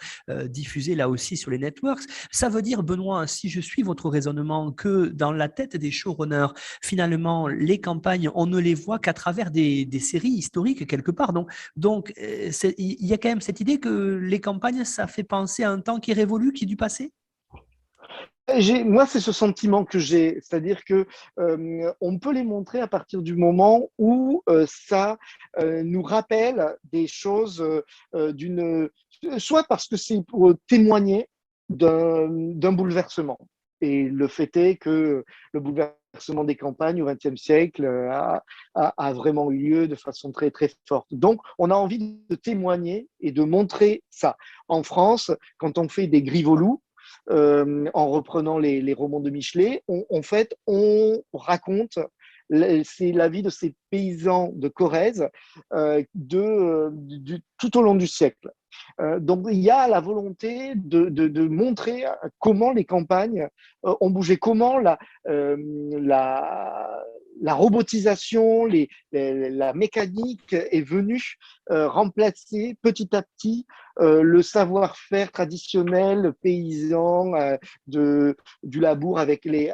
diffusées là aussi sur les networks. Ça veut dire, Benoît, si je suis votre raisonnement, que dans la tête des showrunners, finalement, les campagnes, on ne les voit qu'à travers des séries historiques quelque part. Donc, il y a quand même cette idée que les campagnes, ça fait penser à un temps qui est révolu, qui est du passé. Moi, c'est ce sentiment que j'ai, c'est-à-dire que on peut les montrer à partir du moment où ça nous rappelle des choses soit parce que c'est pour témoigner d'un bouleversement. Et le fait est que le bouleversement des campagnes au XXe siècle a vraiment eu lieu de façon très très forte. Donc, on a envie de témoigner et de montrer ça. En France, quand on fait des Griveaux-loups, en reprenant les romans de Michelet, en fait, on raconte c'est la vie de ces paysans de Corrèze tout au long du siècle. Donc, il y a la volonté de montrer comment les campagnes ont bougé, comment la robotisation, la mécanique est venue remplacer petit à petit le savoir-faire traditionnel paysan du labour avec les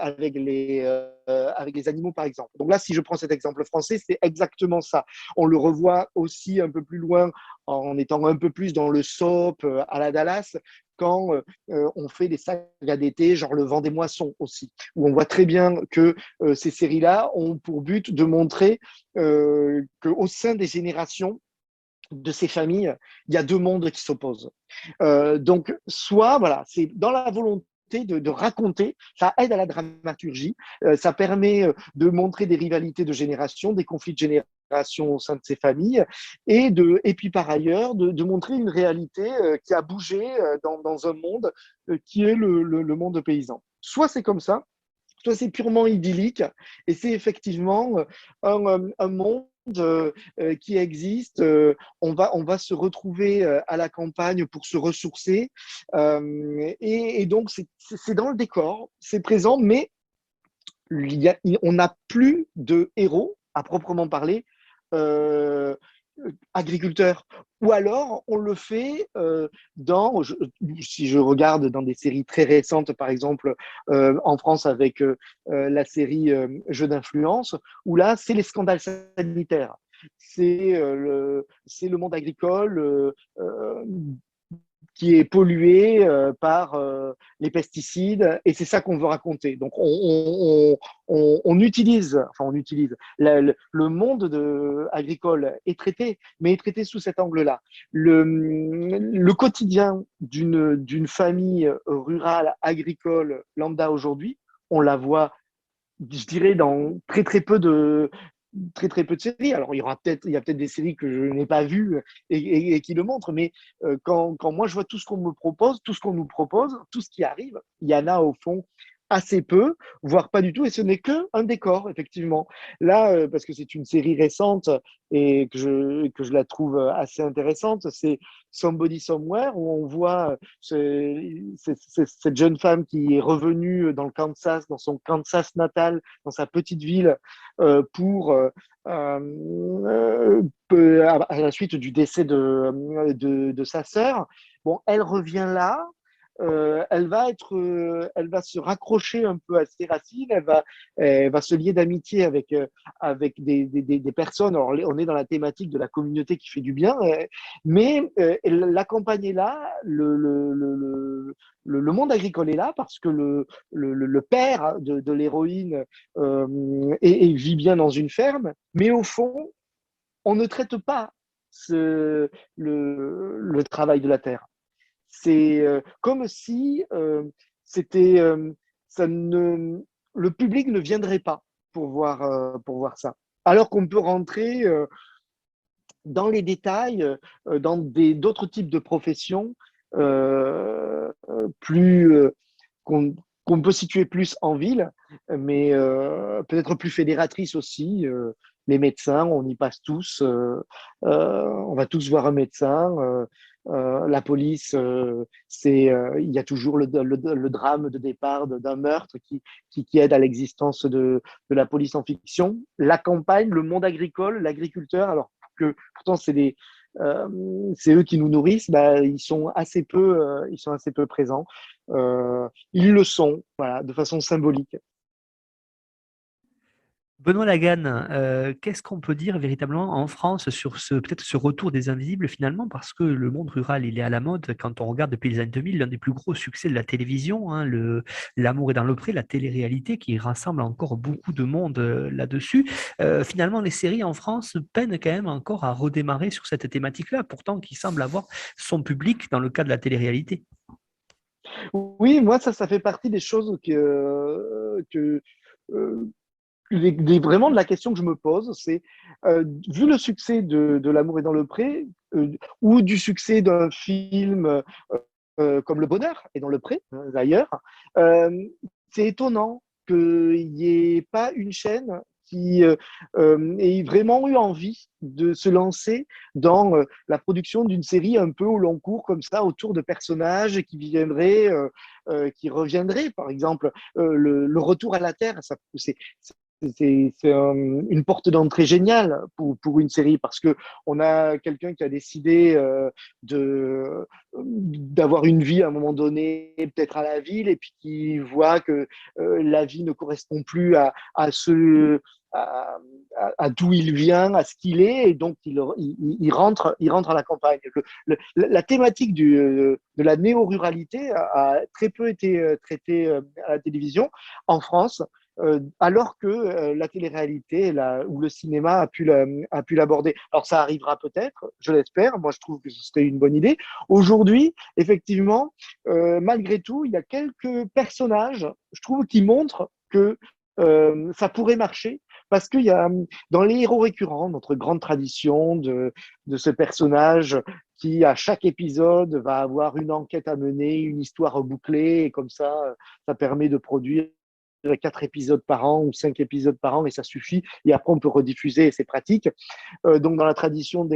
animaux, par exemple. Donc là, si je prends cet exemple français, c'est exactement ça. On le revoit aussi un peu plus loin en étant un peu plus dans le soap à la Dallas, quand on fait des sagas d'été, genre Le Vent des Moissons aussi, où on voit très bien que ces séries-là ont pour but de montrer qu'au sein des générations de ces familles, il y a deux mondes qui s'opposent. Donc, soit, voilà, c'est dans la volonté de raconter, ça aide à la dramaturgie, ça permet de montrer des rivalités de génération, des conflits de génération au sein de ces familles, et puis par ailleurs, de montrer une réalité qui a bougé dans un monde qui est le monde paysan. Soit c'est comme ça, soit c'est purement idyllique, et c'est effectivement un monde qui existe. On va se retrouver à la campagne pour se ressourcer. Et donc, c'est dans le décor, c'est présent, mais on n'a plus de héros à proprement parler. Euh, Agriculteurs. Ou alors, on le fait si je regarde dans des séries très récentes, par exemple en France avec la série Jeux d'influence, où là, c'est les scandales sanitaires. C'est le monde agricole qui est pollué par les pesticides, et c'est ça qu'on veut raconter. Donc on utilise, enfin on utilise, le monde agricole est traité, mais est traité sous cet angle-là. Le quotidien d'une famille rurale, agricole, lambda aujourd'hui, on la voit, je dirais, dans très peu de séries. Alors il y a peut-être des séries que je n'ai pas vues et qui le montrent, mais quand moi je vois tout ce qu'on me propose, tout ce qu'on nous propose, tout ce qui arrive, il y en a au fond assez peu, voire pas du tout, et ce n'est qu'un décor, effectivement. Là, parce que c'est une série récente et que je la trouve assez intéressante, c'est Somebody Somewhere, où on voit cette jeune femme qui est revenue dans le Kansas, dans son Kansas natal, dans sa petite ville, pour à la suite du décès de sa sœur. Bon, elle revient là. Elle va se raccrocher un peu à ses racines, elle va se lier d'amitié avec des personnes. Alors, on est dans la thématique de la communauté qui fait du bien, mais la campagne est là, le monde agricole est là parce que le père de l'héroïne vit bien dans une ferme, mais au fond, on ne traite pas le travail de la terre. C'est comme si c'était ça ne, le public ne viendrait pas pour voir ça. Alors qu'on peut rentrer dans les détails, dans d'autres types de professions plus qu'on peut situer plus en ville, mais peut-être plus fédératrices aussi. Les médecins, on y passe tous, on va tous voir un médecin. La police, il y a toujours le drame de départ d'un meurtre qui aide à l'existence de la police en fiction. La campagne, le monde agricole, l'agriculteur, alors que pourtant c'est eux qui nous nourrissent, bah, ils sont assez peu présents. Ils le sont, voilà, de façon symbolique. Benoît Lagan, qu'est-ce qu'on peut dire véritablement en France sur peut-être ce retour des invisibles finalement, parce que le monde rural, il est à la mode. Quand on regarde depuis les années 2000, l'un des plus gros succès de la télévision, hein, L'amour est dans le pré, la télé-réalité qui rassemble encore beaucoup de monde là-dessus. Finalement, les séries en France peinent quand même encore à redémarrer sur cette thématique-là, pourtant qui semble avoir son public dans le cas de la télé-réalité. Oui, moi, ça fait partie des choses euh, vraiment de la question que je me pose, c'est vu le succès de L'amour est dans le pré, ou du succès d'un film comme Le Bonheur est dans le pré, d'ailleurs, euh, c'est étonnant qu'il n'y ait pas une chaîne qui ait vraiment eu envie de se lancer dans la production d'une série un peu au long cours, comme ça, autour de personnages qui reviendraient, par exemple, le retour à la Terre. une porte d'entrée géniale pour une série parce que on a quelqu'un qui a décidé d'avoir une vie à un moment donné, peut-être à la ville, et puis qui voit que la vie ne correspond plus à, d'où il vient, à ce qu'il est, et donc il rentre à la campagne. La thématique de la néo-ruralité a très peu été traitée à la télévision en France, alors que la télé-réalité ou le cinéma a pu l'aborder. Alors ça arrivera peut-être, je l'espère, moi je trouve que ce serait une bonne idée. Aujourd'hui, effectivement, malgré tout, il y a quelques personnages, je trouve, qui montrent que ça pourrait marcher, parce qu'il y a dans les héros récurrents, notre grande tradition de ce personnage qui, à chaque épisode, va avoir une enquête à mener, une histoire bouclée, et comme ça permet de produire 4 épisodes par an ou 5 épisodes par an, et ça suffit. Et après, on peut rediffuser, et c'est pratique. Donc, dans la tradition de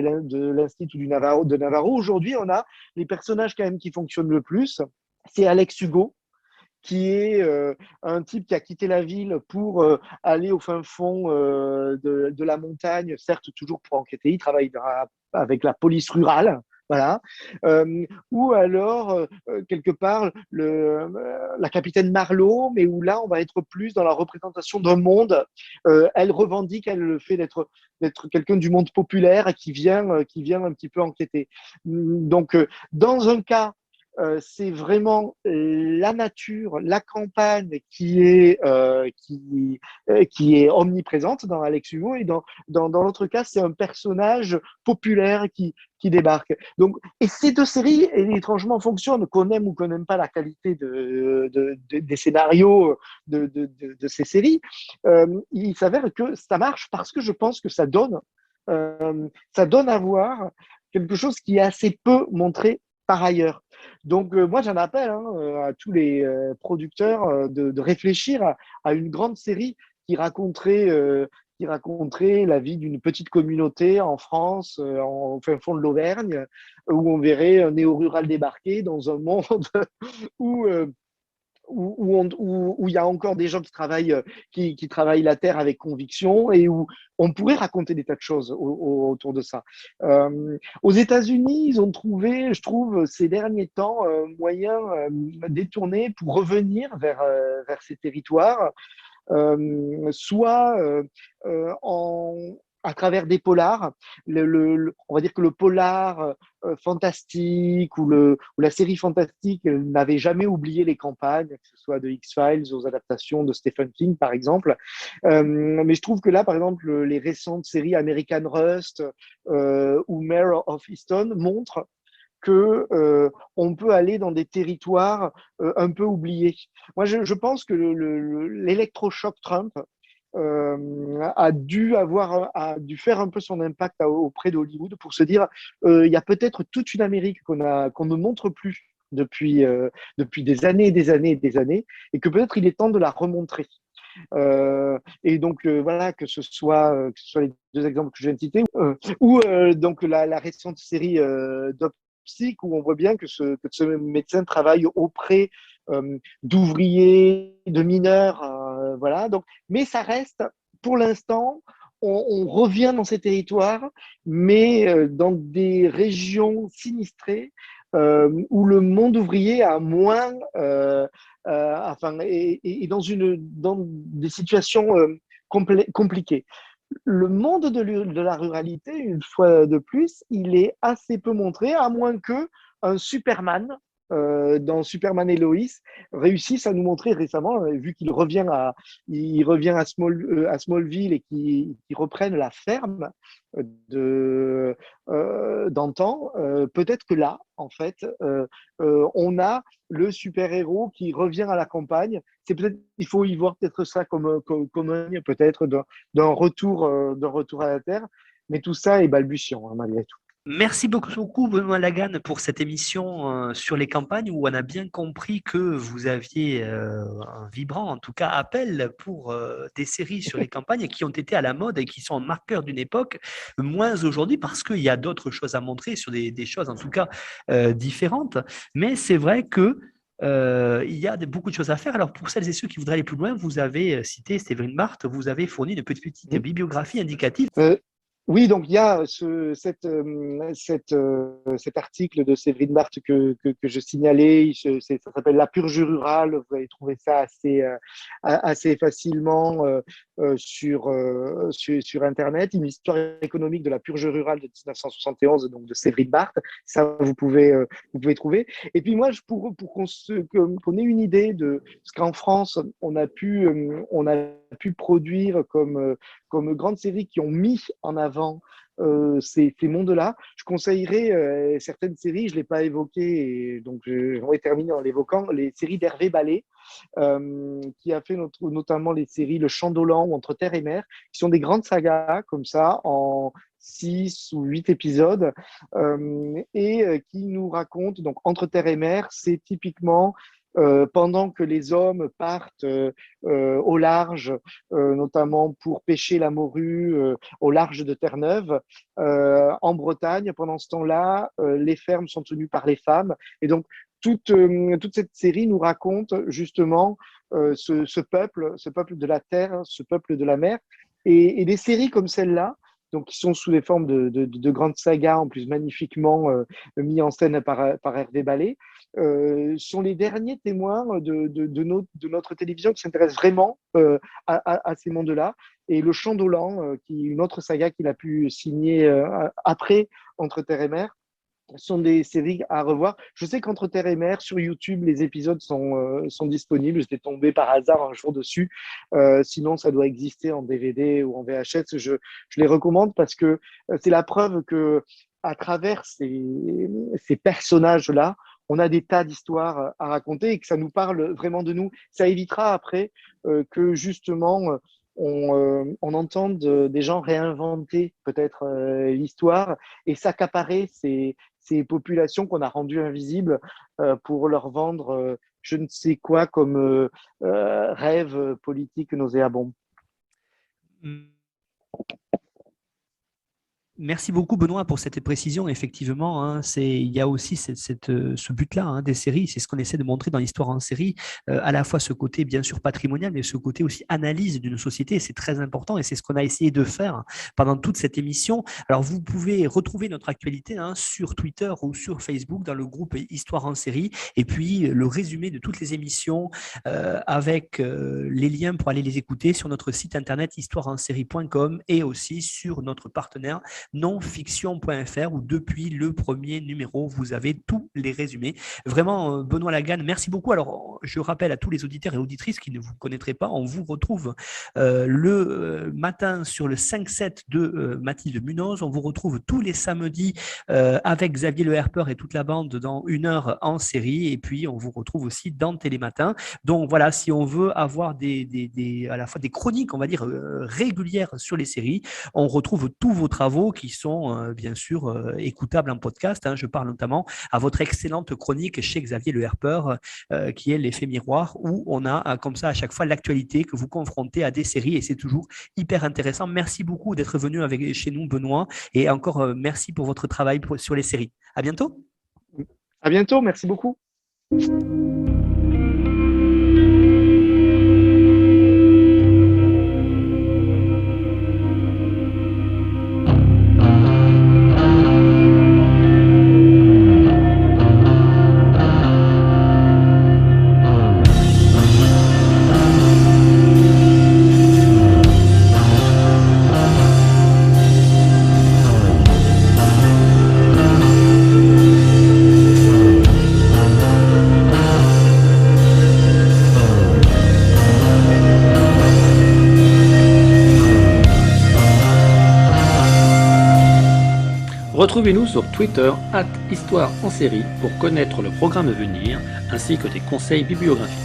l'Institut de Navarro, aujourd'hui, on a les personnages quand même qui fonctionnent le plus. C'est Alex Hugo, qui est un type qui a quitté la ville pour aller au fin fond de la montagne, certes toujours pour enquêter. Il travaille avec la police rurale. Voilà. Ou alors, quelque part, la capitaine Marlowe, mais où là, on va être plus dans la représentation d'un monde. Elle revendique, elle, le fait d'être quelqu'un du monde populaire qui vient un petit peu enquêter. Donc, dans un cas, c'est vraiment la nature, la campagne qui est omniprésente dans Alex Hugo, et dans l'autre cas, c'est un personnage populaire qui débarque. Donc, et ces deux séries, étrangement, fonctionnent, qu'on aime ou qu'on n'aime pas la qualité des scénarios de ces séries. Il s'avère que ça marche parce que je pense que ça donne à voir quelque chose qui est assez peu montré par ailleurs. Donc, moi, j'en appelle à tous les producteurs de réfléchir à une grande série qui raconterait la vie d'une petite communauté en France, en fin fond de l'Auvergne, où on verrait un néo-rural débarquer dans un monde où où il y a encore des gens qui travaillent la terre avec conviction, et où on pourrait raconter des tas de choses autour de ça. Aux États-Unis, ils ont trouvé, je trouve, ces derniers temps, moyen détourné pour revenir vers ces territoires, soit à travers des polars. On va dire que le polar fantastique ou la série fantastique n'avait jamais oublié les campagnes, que ce soit de X-Files aux adaptations de Stephen King, par exemple. Mais je trouve que là, par exemple, les récentes séries American Rust ou Mare of Easton montrent que on peut aller dans des territoires un peu oubliés. Moi, je pense que l'électrochoc Trump a dû faire un peu son impact auprès d'Hollywood pour se dire il y a peut-être toute une Amérique qu'on ne montre plus depuis des années et des années et des années, et que peut-être il est temps de la remontrer. Et donc voilà, que ce soit les deux exemples que je viens de citer, ou donc la récente série Psych, où on voit bien que ce médecin travaille auprès d'ouvriers, de mineurs, voilà. Donc, mais ça reste, pour l'instant, on revient dans ces territoires, mais dans des régions sinistrées où le monde ouvrier a moins, et dans des situations compliquées. Le monde de la ruralité, une fois de plus, il est assez peu montré, à moins que un Superman, dans Superman et Lois, réussisse à nous montrer récemment, vu il revient à Smallville, et qu'il reprenne la ferme d'antan. Peut-être que là, en fait, on a le super-héros qui revient à la campagne. Il faut y voir peut-être ça comme un peut-être d'un retour à la terre, mais tout ça est balbutiant, hein, malgré tout. Merci beaucoup, Benoît Lagan, pour cette émission sur les campagnes, où on a bien compris que vous aviez un vibrant, en tout cas, appel pour des séries sur les campagnes qui ont été à la mode et qui sont marqueurs d'une époque, moins aujourd'hui parce qu'il y a d'autres choses à montrer sur des choses, en tout cas, différentes. Mais c'est vrai que il y a beaucoup de choses à faire. Alors, pour celles et ceux qui voudraient aller plus loin, vous avez cité Séverine Marthe, vous avez fourni une petite bibliographie indicative. Oui, donc il y a cet article de Séverine Marthe que je signalais, ça s'appelle La purge rurale, vous allez trouver ça assez facilement sur Internet, une histoire économique de la purge rurale de 1971, donc de Séverine Marthe, ça vous pouvez trouver. Et puis moi, pour qu'on ait une idée de ce qu'en France, on a pu produire comme grandes séries qui ont mis en avant ces mondes-là. Je conseillerais certaines séries, je ne l'ai pas évoquées, et donc j'en ai terminé en l'évoquant, les séries d'Hervé Ballet, qui a fait notamment les séries Le Chant d'Olan ou Entre Terre et Mer, qui sont des grandes sagas comme ça, en 6 ou 8 épisodes, et qui nous racontent, donc Entre Terre et Mer, c'est typiquement pendant que les hommes partent au large, notamment pour pêcher la morue au large de Terre-Neuve, en Bretagne, pendant ce temps-là, les fermes sont tenues par les femmes. Et donc, toute cette série nous raconte justement ce peuple de la terre, ce peuple de la mer. Et des séries comme celle-là, donc qui sont sous les formes de grandes sagas, en plus magnifiquement mis en scène par Hervé Ballet, sont les derniers témoins de notre télévision qui s'intéresse vraiment à ces mondes-là. Et Le Chant d'Olan, qui est une autre saga qu'il a pu signer après Entre Terre et Mer, sont des séries à revoir. Je sais qu'Entre Terre et Mer, sur YouTube, les épisodes sont disponibles. J'étais tombé par hasard un jour dessus. Sinon, ça doit exister en DVD ou en VHS. Je les recommande parce que c'est la preuve que à travers ces personnages-là, on a des tas d'histoires à raconter et que ça nous parle vraiment de nous. Ça évitera après que justement on entende des gens réinventer peut-être l'histoire et s'accaparer ces populations qu'on a rendues invisibles pour leur vendre je ne sais quoi comme rêve politique nauséabond. Merci beaucoup Benoît pour cette précision. Effectivement, hein, il y a aussi ce but-là hein, des séries. C'est ce qu'on essaie de montrer dans l'histoire en série, à la fois ce côté bien sûr patrimonial, mais ce côté aussi analyse d'une société. C'est très important et c'est ce qu'on a essayé de faire pendant toute cette émission. Alors vous pouvez retrouver notre actualité hein, sur Twitter ou sur Facebook dans le groupe Histoire en série et puis le résumé de toutes les émissions avec les liens pour aller les écouter sur notre site internet histoireensérie.com et aussi sur notre partenaire nonfiction.fr où depuis le premier numéro, vous avez tous les résumés. Vraiment, Benoît Laganne, merci beaucoup. Alors, je rappelle à tous les auditeurs et auditrices qui ne vous connaîtraient pas, on vous retrouve le matin sur le 5-7 de Mathilde Munoz. On vous retrouve tous les samedis avec Xavier Le Herper et toute la bande dans 1 heure en série. Et puis, on vous retrouve aussi dans Télématin. Donc, voilà, si on veut avoir à la fois des chroniques, on va dire, régulières sur les séries, on retrouve tous vos travaux qui sont bien sûr écoutables en podcast. Hein. Je parle notamment à votre excellente chronique chez Xavier Le Herper, qui est L'effet miroir, où on a comme ça à chaque fois l'actualité que vous confrontez à des séries et c'est toujours hyper intéressant. Merci beaucoup d'être venu chez nous, Benoît, et encore merci pour votre travail sur les séries. À bientôt. À bientôt, merci beaucoup. Retrouvez-nous sur Twitter @Histoire en série pour connaître le programme à venir ainsi que des conseils bibliographiques.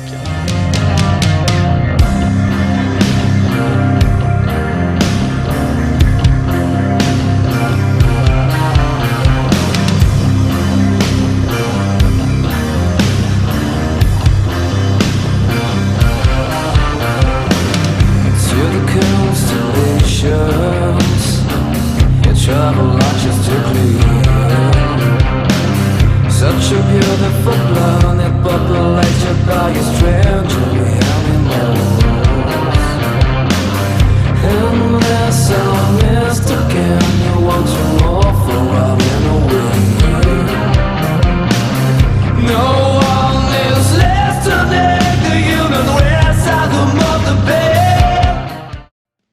Such a beautiful planet, population. your strength.